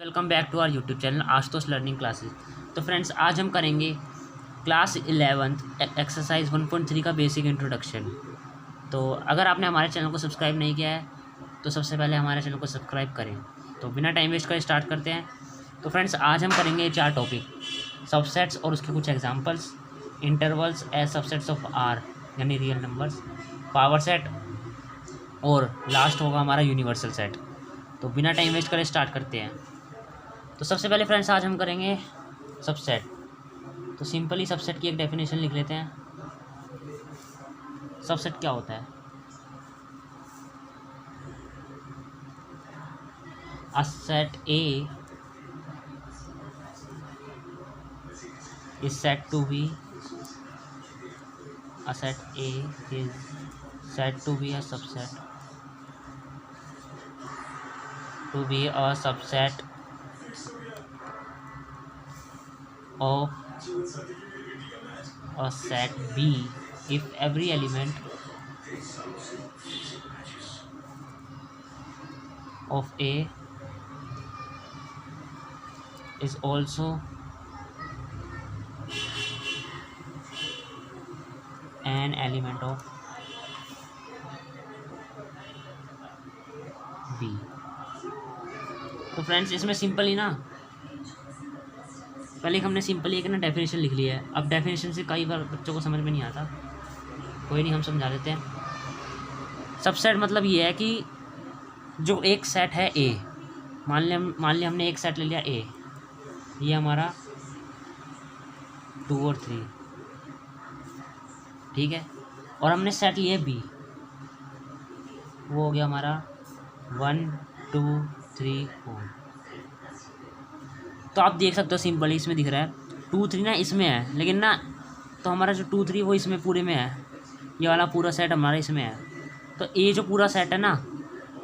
Welcome back to our YouTube channel Ashutosh learning classes. तो friends, आज हम करेंगे क्लास 11th एक्सरसाइज 1.3 का बेसिक इंट्रोडक्शन। तो अगर आपने हमारे चैनल को सब्सक्राइब नहीं किया है तो सबसे पहले हमारे चैनल को सब्सक्राइब करें। तो बिना टाइम वेस्ट कर स्टार्ट करते हैं। तो फ्रेंड्स, आज हम करेंगे 4 टॉपिक: सबसेट्स और उसके कुछ examples, intervals as subsets of R यानी रियल नंबर्स, पावर सेट और लास्ट होगा हमारा यूनिवर्सल सेट। तो बिना टाइम वेस्ट कर स्टार्ट करते हैं। तो सबसे पहले फ्रेंड्स, आज हम करेंगे सबसेट। तो सिंपली सबसेट की एक डेफिनेशन लिख लेते हैं। सबसेट क्या होता है? A set A is set to B a set A is set to B a subset of a set B if every element of A is also an element of B। तो friends, इसमें simply ना पहले हमने simply एक definition लिख लिया है। अब डेफिनेशन से कई बार बच्चों को समझ में नहीं आता, कोई नहीं, हम समझा देते हैं। सबसेट मतलब ये है कि जो एक सेट है ए, मान लिया हमने एक सेट ले लिया ए, ये हमारा 2 और 3, ठीक है। और हमने सेट लिया बी, वो हो गया हमारा 1 2 3 4। तो आप देख सकते हो सिंपली इसमें दिख रहा है 2 3 ना इसमें है, लेकिन ना तो हमारा जो 2 3 वो इसमें पूरे में है, ये वाला पूरा सेट हमारा इसमें है। तो ए जो पूरा सेट है ना,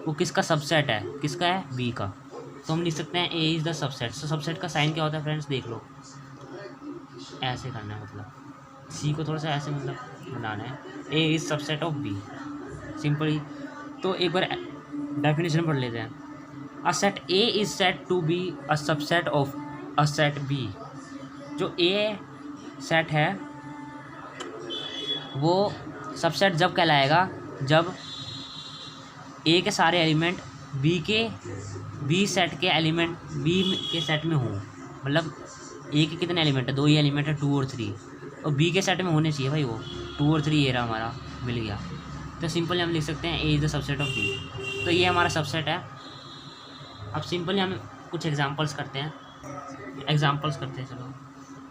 वो किसका सबसेट है? किसका है? बी का। तो हम लिख सकते हैं ए इज़ द सबसेट। तो सबसेट का साइन क्या होता है फ्रेंड्स? देख लो, ऐसे करना है, मतलब सी को थोड़ा सा ऐसे मतलब बनाना है। A is subset of B, simply. तो एक बार डेफिनेशन पढ़ लेते हैं। A set A is said to be a subset of a set B। जो A सेट है वो सबसेट जब कहलाएगा जब A के सारे एलिमेंट B सेट के एलिमेंट B के सेट में हों। मतलब A के कितने एलिमेंट है? 2 ही एलिमेंट है, 2 और 3, और B के सेट में होने चाहिए भाई वो 2 और 3। ये रहा हमारा, मिल गया। तो सिंपली हम लिख सकते हैं A is the subset of B। तो ये हमारा सबसेट है। अब सिंपली हम कुछ एग्जांपल्स करते हैं। चलो,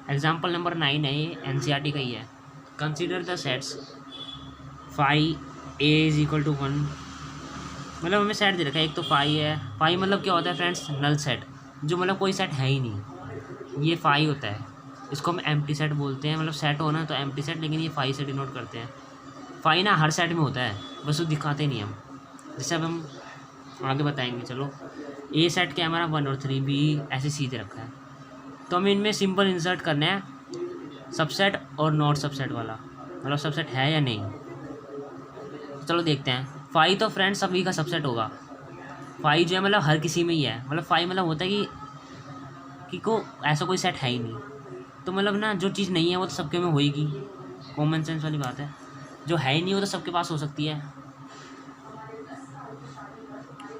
एग्जांपल नंबर 9 है, ये एनसीईआरटी का ही है। Consider the sets phi A is equal to 1। मतलब हमें सेट दे रखा है, एक तो फाई है। फाई मतलब क्या होता है फ्रेंड्स? नल सेट, जो मतलब कोई सेट है ही नहीं, ये फाई होता है। इसको हम एम्प्टी सेट बोलते हैं। मतलब सेट होना तो एम्प्टी सेट, लेकिन ये फाई से डिनोट करते हैं। फाई ना हर सेट में होता है, बस वो दिखाते नहीं हम, जैसे अब हम आगे बताएंगे। चलो, ए सेट क्या है हमारा? 1 और 3, बी ऐसे सीधे रखा है। तो हमें इनमें सिंपल इंसर्ट करना है सबसेट और नॉट सबसेट वाला, मतलब सबसेट है या नहीं। चलो देखते हैं। फाई तो फ्रेंड्स सभी का सबसेट होगा। फाई जो है मतलब हर किसी में ही है। मतलब फाई मतलब होता है कि को ऐसा कोई सेट है ही नहीं। तो मतलब ना जो चीज़ नहीं है वो तो सबके में होएगी, कॉमन सेंस वाली बात है। जो है ही नहीं वो तो सबके पास हो सकती है।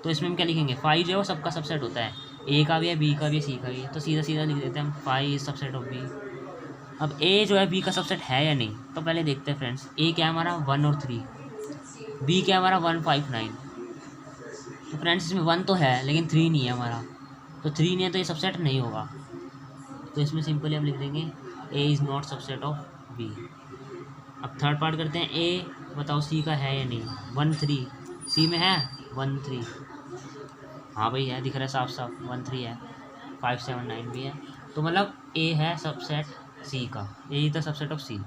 तो इसमें हम क्या लिखेंगे? फाई जो है वो सबका सबसेट होता है, ए का भी है, बी का भी है, सी का भी है। तो सीधा सीधा लिख देते हैं हम, phi is subset of B. अब ए जो है बी का सबसेट है या नहीं, तो पहले देखते हैं फ्रेंड्स। ए क्या है हमारा? 1 और 3। बी क्या है हमारा? 1 5 9। तो फ्रेंड्स इसमें 1 तो है लेकिन 3 नहीं है हमारा, तो 3 नहीं है तो ये सबसेट नहीं होगा। तो इसमें सिंपली हम लिख देंगे A is not subset of B. अब थर्ड पार्ट करते हैं। ए बताओ सी का है या नहीं? 1 3, सी में है 1 3, हाँ भाई है, दिख रहा है साफ साफ 1 3 है, 5 7 9 भी है। तो मतलब ए है सबसेट सी का, A is the subset of C.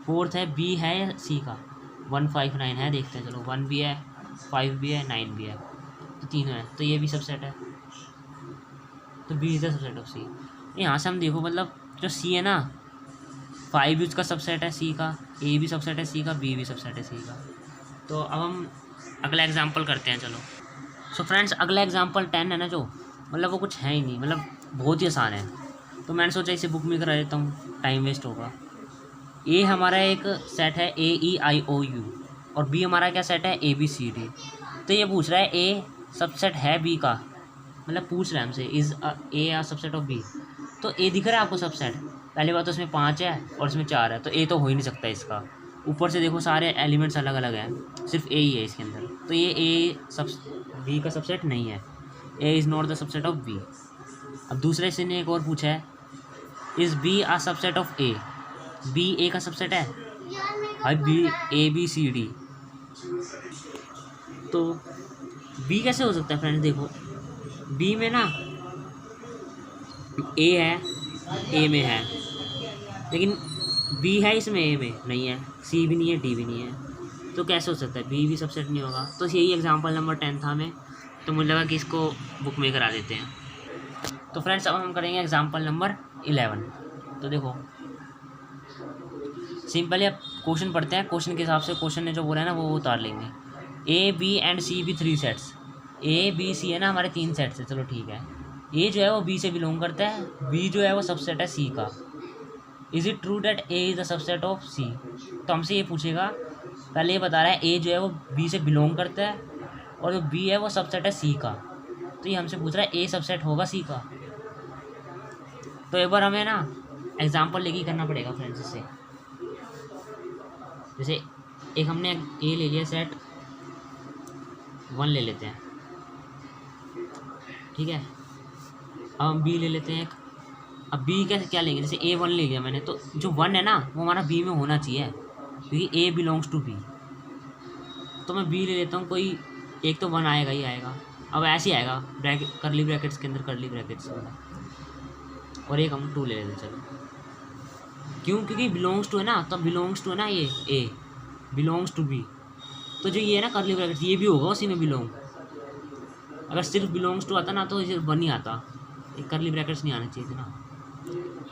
Fourth है बी है सी का, 1 5 9 है, देखते हैं। चलो 1 भी है, 5 भी है, 9 भी है, तो तीनों है, तो ये भी सबसेट है। तो B is the subset of C. यहाँ से हम देखो, मतलब जो सी है ना, 5 भी उसका सबसेट है सी का, ए भी सबसेट है सी का, बी भी सबसेट है सी का। तो अब हम अगला एग्जाम्पल करते हैं। चलो, सो फ्रेंड्स, अगला एग्जाम्पल 10 है ना, जो मतलब वो कुछ है ही नहीं, मतलब बहुत ही आसान है। तो मैंने सोचा इसे बुक में करा देता हूँ, टाइम वेस्ट होगा। ए हमारा एक सेट है AEIOU, और बी हमारा क्या सेट है ABCD। तो ये पूछ रहा है ए सबसेट है बी का, मतलब पूछ रहा है हमसे is A a subset of B. तो ए दिख रहा है आपको सबसेट? पहली बात तो इसमें 5 है और इसमें 4 है, तो ए तो हो ही नहीं सकता इसका। ऊपर से देखो सारे एलिमेंट्स अलग अलग हैं, सिर्फ ए ही है इसके अंदर, तो ये ए सब बी का सबसेट नहीं है। A is not the subset of B. अब दूसरे से ने एक और पूछा है, is B a subset of A. B A का सबसेट है भाई, बी ABCD। तो बी कैसे हो सकता है फ्रेंड्स? देखो बी में ना ए है, ए में है, लेकिन बी है इसमें, ए में नहीं है, सी भी नहीं है, डी भी नहीं है, तो कैसे हो सकता है बी भी सबसेट नहीं होगा? तो यही एग्जांपल नंबर 10 था हमें, तो मुझे लगा कि इसको बुक में करा देते हैं। तो फ्रेंड्स अब हम करेंगे एग्जांपल नंबर 11। तो देखो सिंपली अब क्वेश्चन पढ़ते हैं, क्वेश्चन के हिसाब से क्वेश्चन ने जो बोला है ना वो उतार लेंगे। A B एंड C भी 3 सेट्स, ABC है ना हमारे 3 सेट्स है, चलो ठीक है। A जो है वो B से बिलोंग करता है, B जो है वो सबसेट है C का। Is it true that A is the subset of C? तो हमसे ये पूछेगा, पहले ये बता रहा है A जो है वो B से बिलोंग करता है और जो B है वो सबसेट है C का। तो ये हमसे पूछ रहा है A सबसेट होगा C का। तो एक बार हमें ना एग्जाम्पल लेके ही करना पड़ेगा फ्रेंड्स इससे। जैसे एक हमने A ले लिया सेट 1 ले लेते हैं, ठीक है। अब हम B ले लेते हैं एक। अब B कैसे क्या लेंगे? जैसे A1 ले लिया मैंने, तो जो 1 है ना वो हमारा B में होना चाहिए, क्योंकि A बिलोंग्स टू B। तो मैं B ले लेता हूँ, कोई एक तो 1 आएगा ही आएगा। अब ऐसे ही आएगा करली ब्रैकेट्स के अंदर, करली ब्रैकेट्स और एक हम 2 ले लेते हैं। चलो क्यों? क्योंकि बिलोंग्स टू है ना, तो बिलोंग्स टू है ना ये A बिलोंग्स टू B, तो जो ये है ना करली ब्रैकेट्स ये भी होगा उसी में बिलोंग। अगर सिर्फ बिलोंग्स टू आता ना तो सिर्फ 1 ही आता, एक करली ब्रैकेट्स नहीं आने चाहिए थे ना।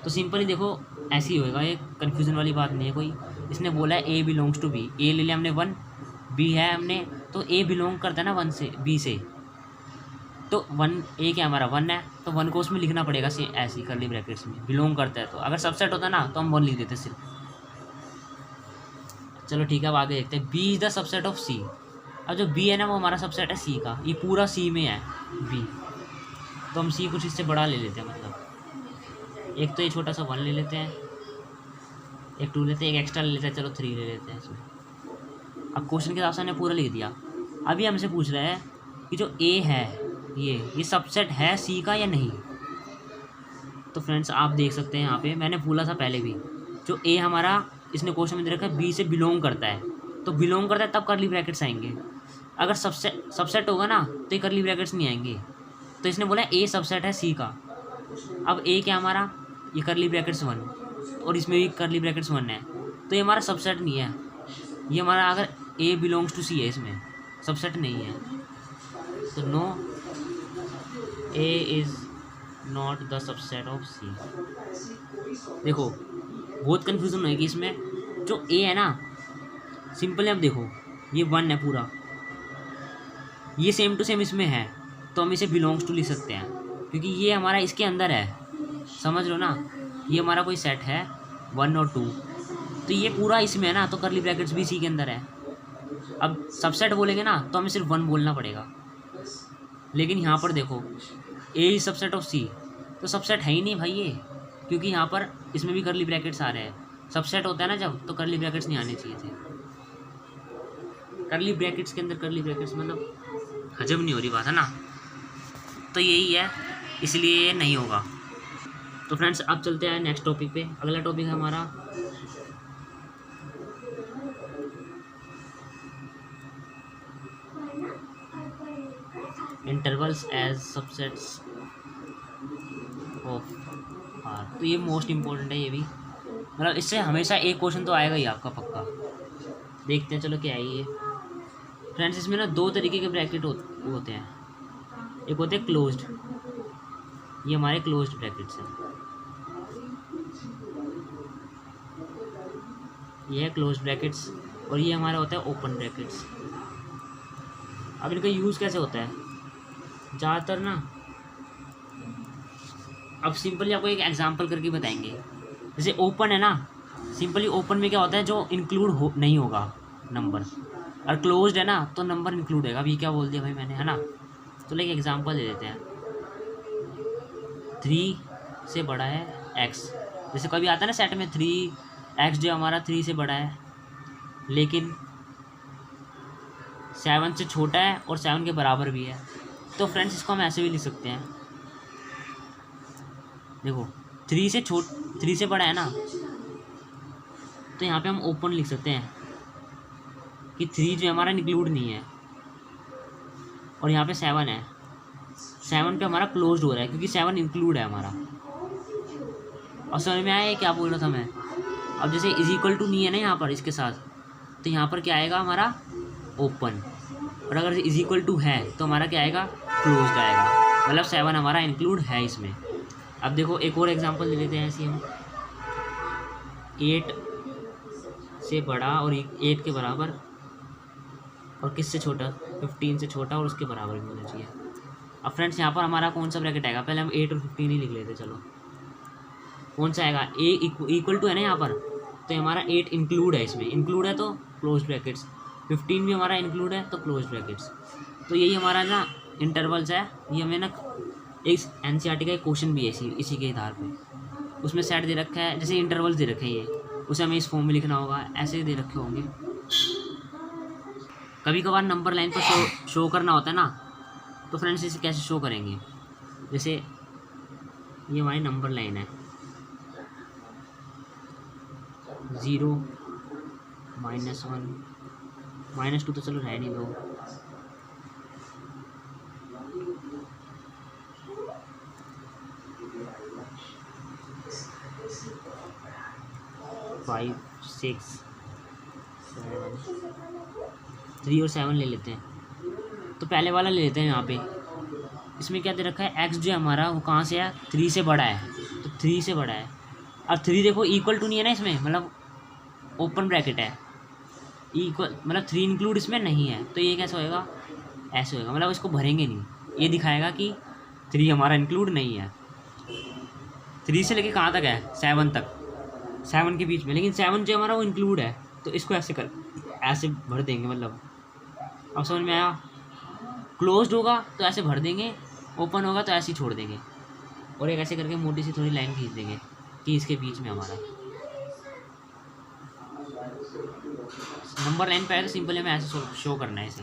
तो सिंपली देखो ऐसे ही होएगा, ये कन्फ्यूज़न वाली बात नहीं है कोई। इसने बोला है A belongs to B, A ले लिया हमने 1, B है हमने, तो A बिलोंग करता है ना 1 से, B से। तो 1 A क्या हमारा 1 है, तो 1 को उसमें लिखना पड़ेगा ऐसे ही करली ब्रैकेट्स में, बिलोंग करता है। तो अगर सबसेट होता ना तो हम 1 लिख देते सिर्फ। चलो ठीक है, अब आगे देखते हैं। B is the subset of C। अब जो B है ना वो हमारा सबसेट है C का, ये पूरा C में है B, तो हम C कुछ इससे बड़ा ले लेते हैं। मतलब एक तो ये छोटा सा 1 ले लेते हैं, एक 2 लेते हैं, एक एक्स्ट्रा ले लेते हैं, चलो 3 ले लेते हैं इसमें। अब क्वेश्चन के हिसाब से हमने पूरा लिख दिया। अभी हमसे पूछ रहा है कि जो A है ये सबसेट है C का या नहीं। तो फ्रेंड्स आप देख सकते हैं यहाँ पे मैंने बोला था पहले भी, जो A हमारा इसने क्वेश्चन में दे रखा है B से बिलोंग करता है, तो बिलोंग करता है तब करली ब्रैकेट्स आएंगे। अगर सबसेट होगा ना तो ये करली ब्रैकेट्स नहीं आएंगे। तो इसने बोला A सबसेट है C का। अब A क्या हमारा, ये करली ब्रैकेट्स 1 और इसमें भी करली ब्रैकेट्स 1 है, तो ये हमारा सबसेट नहीं है। ये हमारा अगर A बिलोंग्स टू C है, इसमें सबसेट नहीं है, तो no A is not the subset of C। देखो बहुत कन्फ्यूज़न होगी इसमें। जो A है ना सिंपली अब देखो ये 1 है पूरा, ये सेम टू सेम इसमें है, तो हम इसे बिलोंग्स टू लिख सकते हैं, क्योंकि ये हमारा इसके अंदर है, समझ लो ना। ये हमारा कोई सेट है 1 और 2, तो ये पूरा इसमें है ना, तो करली ब्रैकेट्स भी C के अंदर है। अब सबसेट बोलेंगे ना तो हमें सिर्फ 1 बोलना पड़ेगा, लेकिन यहाँ पर देखो A is subset of C, तो सबसेट है ही नहीं भाई ये, क्योंकि यहाँ पर इसमें भी करली ब्रैकेट्स आ रहे हैं। सबसेट होता है ना जब, तो करली ब्रैकेट्स नहीं आने चाहिए थे। करली ब्रैकेट्स के अंदर करली ब्रैकेट्स, मतलब हजम नहीं हो रही बात है ना, तो यही है, इसलिए ये नहीं होगा। तो फ्रेंड्स अब चलते हैं नेक्स्ट टॉपिक पे। अगला टॉपिक है हमारा intervals as subsets of R। तो ये मोस्ट इम्पोर्टेंट है ये भी, मतलब इससे हमेशा एक क्वेश्चन तो आएगा ही आपका पक्का। देखते हैं चलो क्या है ये फ्रेंड्स। इसमें ना 2 तरीके के ब्रैकेट होते हैं, एक होते हैं क्लोज्ड, ये हमारे क्लोज्ड ब्रैकेट्स हैं, ये है क्लोज्ड ब्रैकेट्स, और ये हमारा होता है ओपन ब्रैकेट्स। अब इनका यूज़ कैसे होता है, ज़्यादातर ना अब सिंपली आपको एक एग्जांपल करके बताएंगे। जैसे ओपन है ना, सिंपली ओपन में क्या होता है, जो इंक्लूड हो नहीं होगा नंबर, और क्लोज्ड है ना तो नंबर इंक्लूड होगा। अभी क्या बोल दिया भाई मैंने, है ना। तो लाइक एग्जांपल दे देते हैं, 3 से बड़ा है x। जैसे कभी आता है ना सेट में 3x जो हमारा 3 से बड़ा है, लेकिन 7 से छोटा है और 7 के बराबर भी है। तो फ्रेंड्स इसको हम ऐसे भी लिख सकते हैं, देखो 3 से बड़ा है ना, तो यहाँ पे हम ओपन लिख सकते हैं कि 3 जो हमारा इंक्लूड नहीं है, और यहाँ पे 7 है, 7 पे हमारा क्लोज हो रहा है क्योंकि 7 इंक्लूड है हमारा। और समझ में आया क्या बोल रहा था मैं। अब जैसे इज इक्वल टू नहीं है ना यहाँ पर इसके साथ, तो यहाँ पर क्या आएगा हमारा ओपन, और अगर इज इक्वल टू है तो हमारा क्या आएगा, क्लोज्ड आएगा, मतलब 7 हमारा इंक्लूड है इसमें। अब देखो एक और एग्जांपल ले लेते हैं ऐसे हम, 8 से बड़ा और 8 के बराबर, और किससे छोटा, 15 से छोटा और उसके बराबर भी होना चाहिए। अब फ्रेंड्स यहाँ पर हमारा कौन सा ब्रैकेट आएगा, पहले हम 8 और 15 ही लिख लेते, चलो कौन सा आएगा, ए इक्वल टू है ना यहाँ पर, तो हमारा 8 इंक्लूड है, इसमें इंक्लूड है तो क्लोज ब्रैकेट्स, 15 भी हमारा इंक्लूड है तो क्लोज ब्रैकेट्स। तो यही हमारा ना इंटरवल्स है। ये हमें ना एक एनसीईआरटी का एक क्वेश्चन भी है इसी के आधार पे, उसमें सेट दे रखा है, जैसे इंटरवल्स दे रखे हैं ये, उसे हमें इस फॉर्म में लिखना होगा, ऐसे दे रखे होंगे। कभी कभार नंबर लाइन पर शो करना होता है ना, तो फ्रेंड्स इसे कैसे शो करेंगे, जैसे ये हमारी नंबर लाइन है, 0 -1 -2 तो चलो रहने दो, 5 6 7 3 और 7 ले लेते हैं। तो पहले वाला ले लेते हैं यहाँ पे, इसमें क्या दे रखा है, x जो है हमारा वो कहाँ से है, 3 से बड़ा है, तो 3 से बड़ा है। अब 3 देखो इक्वल टू नहीं है ना इसमें, मतलब ओपन ब्रैकेट है, इक्वल मतलब 3 इंक्लूड इसमें नहीं है, तो ये कैसे होएगा, ऐसे होएगा, मतलब इसको भरेंगे नहीं, ये दिखाएगा कि 3 हमारा इंक्लूड नहीं है। 3 से लेके कहाँ तक है, 7 तक, 7 के बीच में, लेकिन 7 जो हमारा वो इंक्लूड है, तो इसको ऐसे भर देंगे, मतलब अब समझ में आया। क्लोज्ड होगा तो ऐसे भर देंगे, ओपन होगा तो ऐसे ही छोड़ देंगे, और एक ऐसे करके मोटी सी थोड़ी लाइन खींच देंगे कि इसके बीच में हमारा नंबर लाइन पे आए, तो सिंपली हमें ऐसे शो करना है इसे।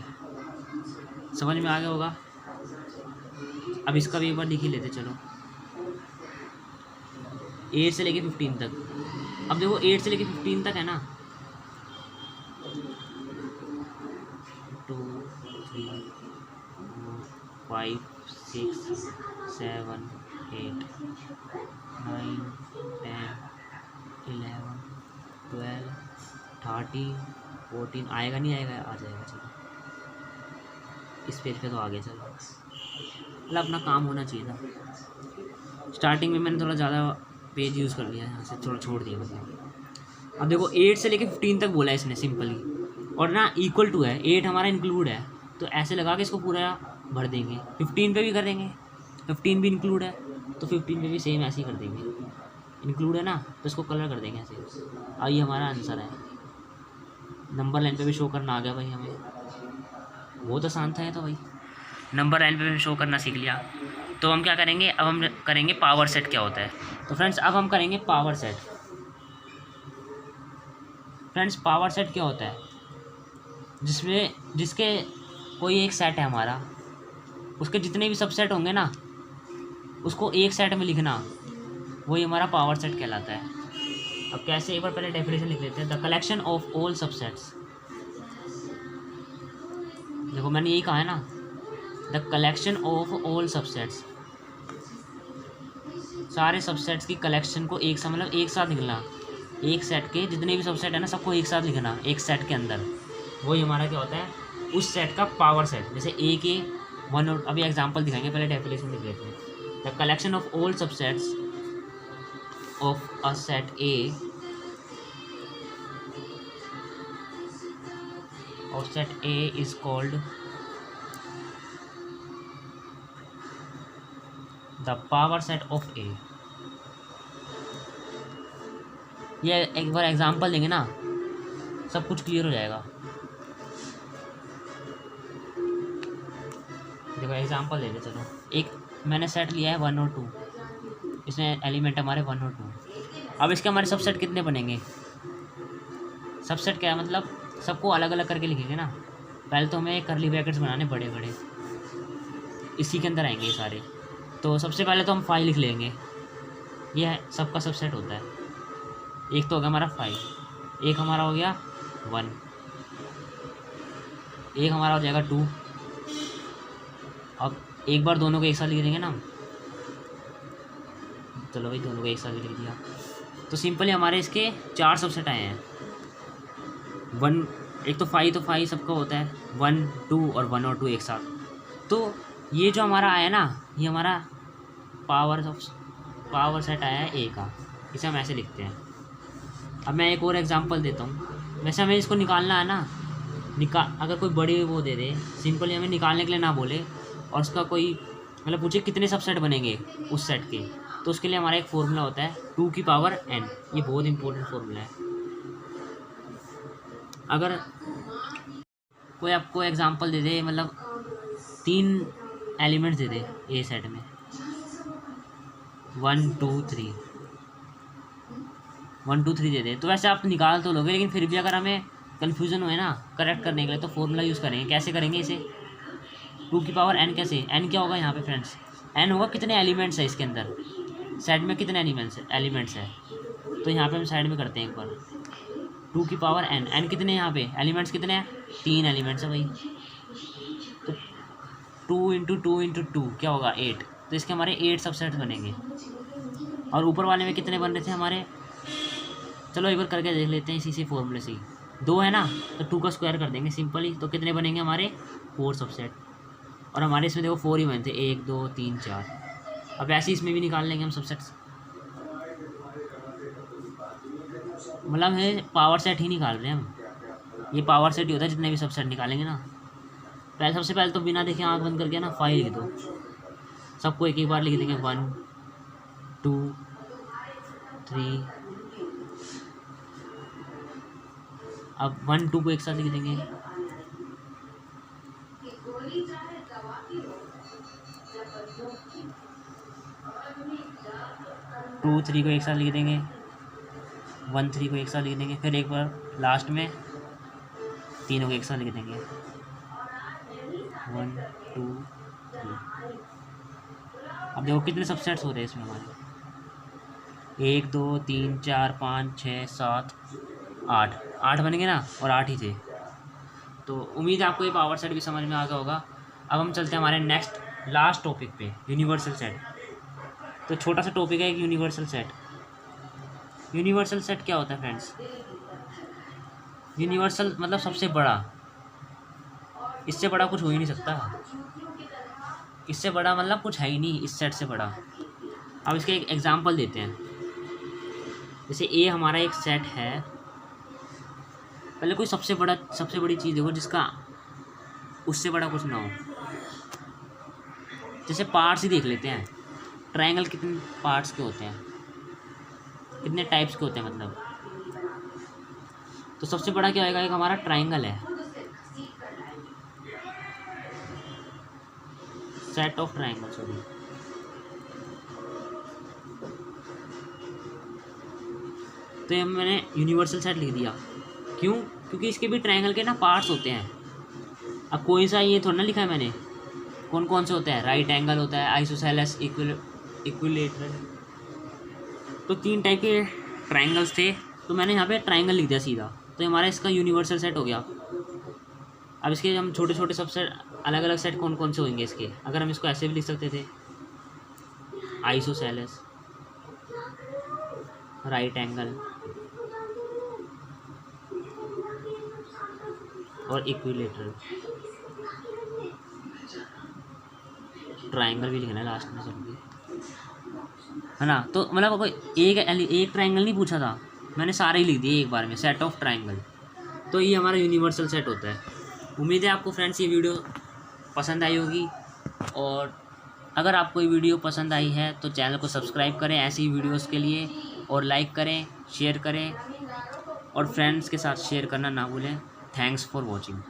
समझ में आ गया होगा। अब इसका भी एक बार लिख ही लेते चलो, 8 से लेके 15 तक। अब देखो 8 से लेके 15 तक है ना, 2 3 4 5 6 7 8 9 10 11 12 13 14 आएगा नहीं आएगा, आ जाएगा, चलो इस पेज पे तो आ गया। चलो मतलब अपना काम होना चाहिए था। स्टार्टिंग में मैंने थोड़ा ज़्यादा पेज यूज़ कर लिया, यहाँ से थोड़ा छोड़ दिया मतलब। अब देखो 8 से लेके 15 तक बोला है इसने सिंपली, और ना इक्वल टू है, 8 हमारा इंक्लूड है, तो ऐसे लगा के इसको पूरा भर देंगे। 15 पे भी कर देंगे, 15 भी इंक्लूड है, तो 15 पे भी सेम ऐसे ही कर देंगे, इंक्लूड है ना तो इसको कलर कर देंगे ऐसे। और ये हमारा आंसर है। नंबर लाइन पे भी शो करना आ गया भाई हमें, बहुत आसान था ये तो भाई, नंबर लाइन पे भी शो करना सीख लिया। तो हम क्या करेंगे, अब हम करेंगे पावर सेट क्या होता है। तो फ्रेंड्स अब हम करेंगे power set. Friends power set क्या होता है, जिसके कोई एक सेट है हमारा, उसके जितने भी सबसेट होंगे ना, उसको एक सेट में लिखना, वही हमारा पावर सेट कहलाता है। अब कैसे, एक बार पहले डेफिनेशन लिख लेते हैं। The collection of all subsets, देखो मैंने यही कहा है ना, the collection of all subsets, सारे सबसेट्स की कलेक्शन को एक साथ, मतलब एक साथ लिखना, एक सेट के जितने भी सबसेट है ना सबको एक साथ लिखना एक सेट के अंदर, वही हमारा क्या होता है, उस सेट का पावर सेट। जैसे ए के 1 और, अभी एग्जांपल दिखाएंगे, पहले डेफिनेशन लिख लेते हैं। The collection of all subsets of a set ए, और set A is called the power set of A। ये एक बार एग्जांपल देंगे ना, सब कुछ क्लियर हो जाएगा। देखो एग्जांपल ले ले, चलो एक मैंने सेट लिया है 1 और 2, इसमें एलिमेंट हमारे 1 और 2। अब इसके हमारे सबसेट कितने बनेंगे? सबसेट क्या है मतलब, सबको अलग अलग करके लिखेंगे ना। पहले तो हमें करली ब्रैकेट्स बनाने बड़े बड़े, इसी के अंदर आएंगे ये सारे। तो सबसे पहले तो हम 5 लिख लेंगे, ये सबका सबसेट होता है। एक तो हो गया हमारा 5, एक हमारा हो गया 1, एक हमारा हो जाएगा 2। अब एक बार दोनों को एक साथ लिख देंगे ना हम, चलो भाई दोनों को एक साथ लिख दिया। तो सिंपली हमारे इसके 4 सबसेट आए हैं। 1, एक तो 5 सबका होता है, 1 2 और 1 और 2 एक साथ। तो ये जो हमारा आया ना, ये हमारा पावर सेट आया है ए का, इसे हम ऐसे लिखते हैं। अब मैं एक और एग्जांपल देता हूँ। वैसे हमें इसको निकालना है ना, अगर कोई बड़ी वो दे दे, सिंपली हमें निकालने के लिए ना बोले, और उसका कोई मतलब पूछे कितने सबसेट बनेंगे उस सेट के, तो उसके लिए हमारा एक फॉर्मूला होता है 2 की पावर n। ये बहुत इंपॉर्टेंट फॉर्मूला है। अगर कोई आपको एग्जांपल दे दे, मतलब 3 elements they they A set में, 1 2 3 1 2 3 दे दे, तो वैसे आप निकाल तो लोगे, लेकिन फिर भी अगर हमें कन्फ्यूज़न हुए ना करेक्ट करने के लिए, तो फॉर्मूला यूज़ करेंगे। कैसे करेंगे इसे? 2 की पावर n। कैसे? n क्या होगा यहाँ पे फ्रेंड्स? n होगा कितने एलिमेंट्स है इसके अंदर, सेट में कितने एलिमेंट्स है। तो यहाँ पे हम साइड में करते हैं एक बार, 2 की पावर n। n कितने यहाँ पे एलिमेंट्स कितने हैं? 3 एलिमेंट्स है भाई। तो 2 × 2 × 2 क्या होगा? 8। तो इसके हमारे 8 सबसेट बनेंगे। और ऊपर वाले में कितने बन रहे थे हमारे? चलो एक बार करके देख लेते हैं इसी फॉर्मूले से। 2 है ना, तो 2 का स्क्वायर कर देंगे सिंपली, तो कितने बनेंगे हमारे? 4 सबसेट। और हमारे इसमें देखो 4 ही बने थे, 1 2 3 4। अब ऐसे इसमें भी निकाल लेंगे हम सबसेट्स, मतलब है पावर सेट ही निकाल रहे हैं हम। ये पावर सेट ही होता है जितने भी सबसेट निकालेंगे ना। सबसे पहले तो बिना देखे आँख बंद करके ना 5 लिख दो, सबको एक बार लिख देंगे, 1 2 3। अब 1 2 को एक साथ लिख देंगे, 2 3 को एक साथ लिख देंगे, 1 3 को एक साथ लिख देंगे, फिर एक बार लास्ट में तीनों को एक साथ लिख देंगे, 1 2 3। अब देखो कितने सबसेट्स हो रहे हैं इसमें हमारे, 1 2 3 4 5 6 7 8 बनेंगे ना, और 8 ही थे। तो उम्मीद है आपको ये पावर सेट भी समझ में आ गया होगा। अब हम चलते हैं हमारे नेक्स्ट लास्ट टॉपिक पे, यूनिवर्सल सेट। तो छोटा सा टॉपिक है एक यूनिवर्सल सेट। यूनिवर्सल सेट क्या होता है फ्रेंड्स? यूनिवर्सल मतलब सबसे बड़ा, इससे बड़ा कुछ हो ही नहीं सकता, इससे बड़ा मतलब कुछ है ही नहीं इस सेट से बड़ा। अब इसके एक एग्जांपल देते हैं। जैसे ए हमारा एक सेट है, पहले कोई सबसे बड़ी चीज़ देखो जिसका उससे बड़ा कुछ ना हो। जैसे पार्ट्स ही देख लेते हैं, ट्रायंगल कितने पार्ट्स के होते हैं, कितने टाइप्स के होते हैं मतलब। तो सबसे बड़ा क्या होगा? एक हमारा ट्रायंगल है, सेट ऑफ ट्रायंगल, सॉरी। तो ये मैंने यूनिवर्सल सेट लिख दिया, क्यों? क्योंकि इसके भी ट्रायंगल के ना पार्ट्स होते हैं। अब कोई सा ये थोड़ा ना लिखा है मैंने, कौन कौन से होते हैं? राइट एंगल होता है, आइसोसेलेस, इक्विलेटरल। तो 3 टाइप के ट्रायंगल्स थे, तो मैंने यहाँ पे ट्रायंगल लिख दिया सीधा। तो हमारा इसका यूनिवर्सल सेट हो गया। अब इसके हम छोटे छोटे सबसेट, अलग अलग सेट कौन कौन से होंगे इसके? अगर हम इसको ऐसे भी लिख सकते थे, आइसोसेलेस, राइट एंगल और इक्विलेटरल। ट्रायंगल भी लिखना है लास्ट में सबकी, है ना। तो मतलब कोई एक ट्रायंगल नहीं पूछा था, मैंने सारे ही लिख दिए एक बार में, सेट ऑफ ट्रायंगल। तो ये हमारा यूनिवर्सल सेट होता है। उम्मीद है आपको फ्रेंड्स ये वीडियो पसंद आई होगी, और अगर आपको ये वीडियो पसंद आई है तो चैनल को सब्सक्राइब करें ऐसी वीडियोस के लिए, और लाइक करें, शेयर करें और फ्रेंड्स के साथ शेयर करना ना भूलें। Thanks for watching.